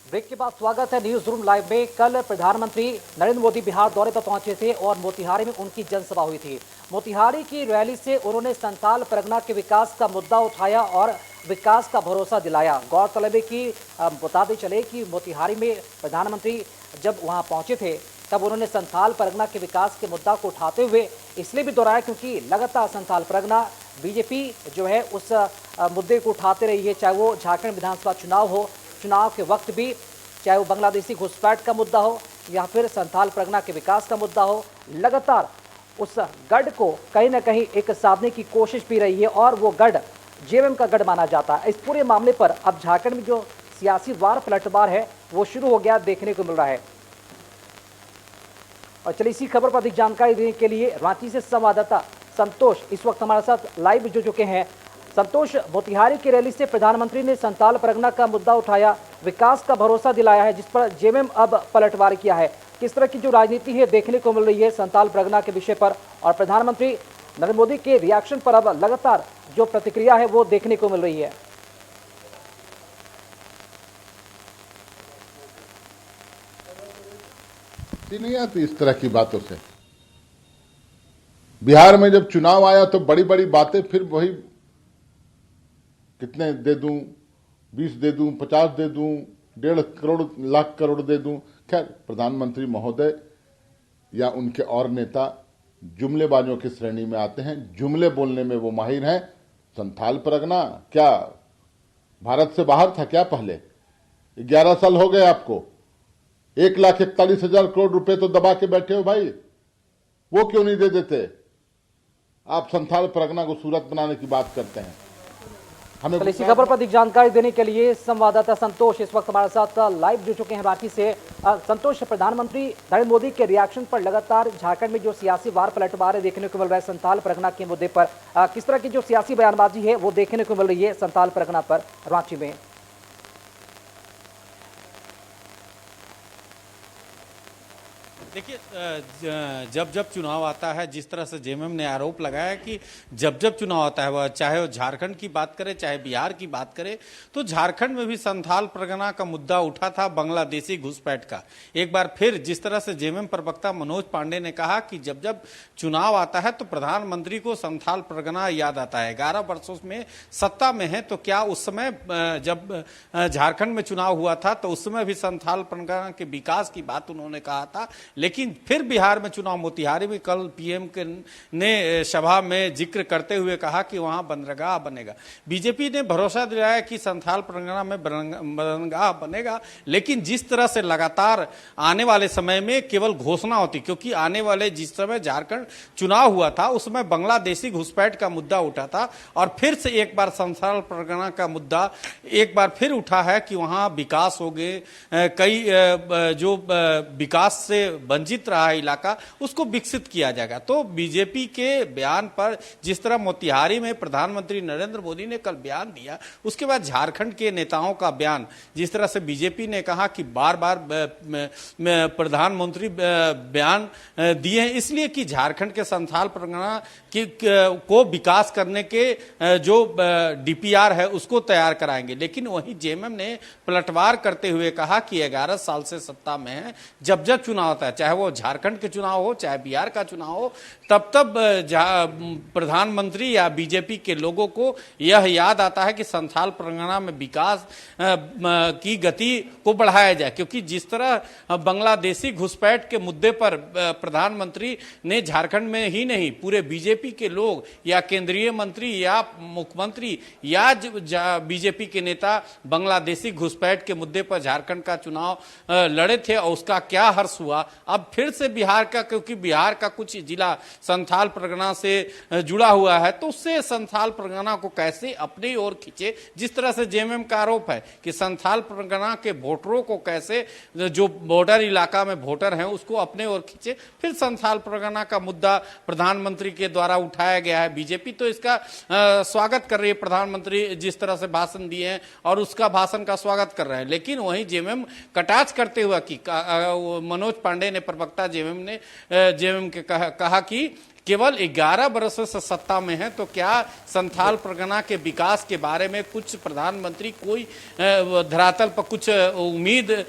Break के बाद स्वागत है न्यूज रूम लाइव में। कल प्रधानमंत्री नरेंद्र मोदी बिहार दौरे पर पहुंचे थे और मोतिहारी में उनकी जनसभा हुई थी। मोतिहारी की रैली से उन्होंने संथाल परगना के विकास का मुद्दा उठाया और विकास का भरोसा दिलाया। गौरतलब है कि बताते चले कि मोतिहारी में प्रधानमंत्री जब वहां पहुंचे थे तब उन्होंने संथाल परगना के विकास के मुद्दा को उठाते हुए इसलिए भी दोहराया क्योंकि लगातार संथाल परगना बीजेपी जो है उस मुद्दे को उठाते रही है, चाहे वो झारखंड विधानसभा चुनाव हो, चुनाव के वक्त भी, चाहे वो बांग्लादेशी घुसपैठ का मुद्दा हो या फिर संथाल परगना के विकास का मुद्दा हो, लगातार उस गढ़ को कहीं ना कहीं एक साधने की कोशिश भी रही है और वो गढ़ जेएमएम का गढ़ माना जाता है। इस पूरे मामले पर अब झारखंड में जो सियासी वार पलटवार है वो शुरू हो गया, देखने को मिल रहा है। और चलिए इसी खबर पर अधिक जानकारी देने के लिए रांची से संवाददाता संतोष इस वक्त हमारे साथ लाइव जुड़ चुके हैं। संतोष, मोतिहारी की रैली से प्रधानमंत्री ने संथाल परगना का मुद्दा उठाया, विकास का भरोसा दिलाया है, जिस पर जेएमएम अब पलटवार किया है। किस तरह की जो राजनीति है देखने को मिल रही है संथाल परगना के विषय पर, और प्रधानमंत्री नरेंद्र मोदी के रिएक्शन पर अब लगातार जो प्रतिक्रिया है वो देखने को मिल रही है। नहीं आती इस तरह की बातों से। बिहार में जब चुनाव आया तो बड़ी बड़ी बातें, फिर वही कितने दे दूं, 20 दे दूं, 50 दे दूं, 1.5 करोड़ लाख करोड़ दे दूं। खैर, प्रधानमंत्री महोदय या उनके और नेता जुमलेबाजों की श्रेणी में आते हैं, जुमले बोलने में वो माहिर हैं। संथाल परगना क्या भारत से बाहर था क्या? पहले 11 साल हो गए आपको, 1,41,000 करोड़ रुपए तो दबा के बैठे हो भाई, वो क्यों नहीं दे देते? आप संथाल परगना को सूरत बनाने की बात करते हैं। हमें इसी खबर पर अधिक जानकारी देने के लिए संवाददाता संतोष इस वक्त हमारे साथ लाइव जुड़ चुके हैं रांची से। संतोष, प्रधानमंत्री नरेंद्र मोदी के रिएक्शन पर लगातार झारखंड में जो सियासी वार पलटवार देखने को मिल रहा है संथाल परगना के मुद्दे पर, किस तरह की जो सियासी बयानबाजी है वो देखने को मिल रही है संथाल परगना पर रांची में? देखिए, जब जब चुनाव आता है, जिस तरह से जेएमएम ने आरोप लगाया कि जब जब चुनाव आता है, वह चाहे वो झारखंड की बात करे चाहे बिहार की बात करे, तो झारखंड में भी संथाल परगना का मुद्दा उठा था, बांग्लादेशी घुसपैठ का। एक बार फिर जिस तरह से जेएमएम प्रवक्ता मनोज पांडे ने कहा कि जब जब चुनाव आता है तो प्रधानमंत्री को संथाल परगना याद आता है। 11 वर्षों में सत्ता में है, तो क्या उस समय जब झारखंड में चुनाव हुआ था तो उस समय भी संथाल परगना के विकास की बात उन्होंने कहा था। लेकिन फिर बिहार में चुनाव, मोतिहारी में कल पीएम ने सभा में जिक्र करते हुए कहा कि वहां बंदरगाह बनेगा। बीजेपी ने भरोसा दिलाया कि संथाल परगना में बंदरगाह बनेगा, लेकिन जिस तरह से लगातार आने वाले समय में केवल घोषणा होती, क्योंकि आने वाले जिस समय झारखंड चुनाव हुआ था उस समय बांग्लादेशी घुसपैठ का मुद्दा उठा था और फिर से एक बार संथाल परगना का मुद्दा एक बार फिर उठा है कि वहां विकास हो गए, कई जो विकास से वंचित रहा इलाका उसको विकसित किया जाएगा। तो बीजेपी के बयान पर जिस तरह मोतिहारी में प्रधानमंत्री नरेंद्र मोदी ने कल बयान दिया, उसके बाद झारखंड के नेताओं का बयान, जिस तरह से बीजेपी ने कहा कि बार बार प्रधानमंत्री बयान दिए हैं इसलिए कि झारखंड के संथाल परगना को विकास करने के जो डीपीआर है उसको तैयार कराएंगे। लेकिन वहीं जेएमएम ने पलटवार करते हुए कहा कि 11 साल से सत्ता में है, जब जब चुनाव होता है, चाहे वो झारखंड के चुनाव हो चाहे बिहार का चुनाव हो, तब तब प्रधानमंत्री या बीजेपी के लोगों को यह याद आता है कि संथाल परगना में विकास की गति को बढ़ाया जाए। क्योंकि जिस तरह बांग्लादेशी घुसपैठ के मुद्दे पर प्रधानमंत्री ने झारखंड में ही नहीं पूरे बीजेपी के लोग या केंद्रीय मंत्री या मुख्यमंत्री या बीजेपी के नेता बांग्लादेशी घुसपैठ के मुद्दे पर झारखंड का चुनाव लड़े थे और उसका क्या हर्ष हुआ। अब फिर से बिहार का, क्योंकि बिहार का कुछ जिला संथाल परगना से जुड़ा हुआ है, तो उससे संथाल परगना को कैसे अपनी ओर खींचे। जिस तरह से जेएमएम का आरोप है कि संथाल परगना के वोटरों को कैसे, जो बॉर्डर इलाका में वोटर हैं उसको अपने ओर खींचे, फिर संथाल परगना का मुद्दा प्रधानमंत्री के द्वारा उठाया गया है। बीजेपी तो इसका स्वागत कर रही है, प्रधानमंत्री जिस तरह से भाषण दिए हैं और उसका भाषण का स्वागत कर रहे हैं। लेकिन वहीं जेएमएम कटाक्ष करते हुए कि मनोज पांडे ने, प्रवक्ता जेएमएम ने जेएमएम के कहा कि केवल 11 बरसों से सत्ता में है, तो क्या संथाल परगना के विकास के बारे में कुछ प्रधानमंत्री कोई धरातल पर कुछ उम्मीद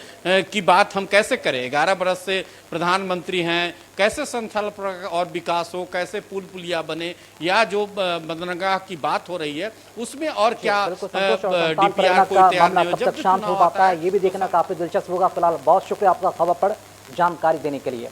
की बात हम कैसे करें? 11 बरस से प्रधानमंत्री हैं, कैसे संथाल परगना और विकास हो, कैसे पुल पुलिया बने, या जो बंदरगाह की बात हो रही है उसमें और क्या डीपीआर कोई तैयार नहीं हो कब तक शांत हो पाता है, ये भी देखना काफी दिलचस्प होगा। फिलहाल बहुत शुक्रिया आपका खबर पर जानकारी देने के लिए।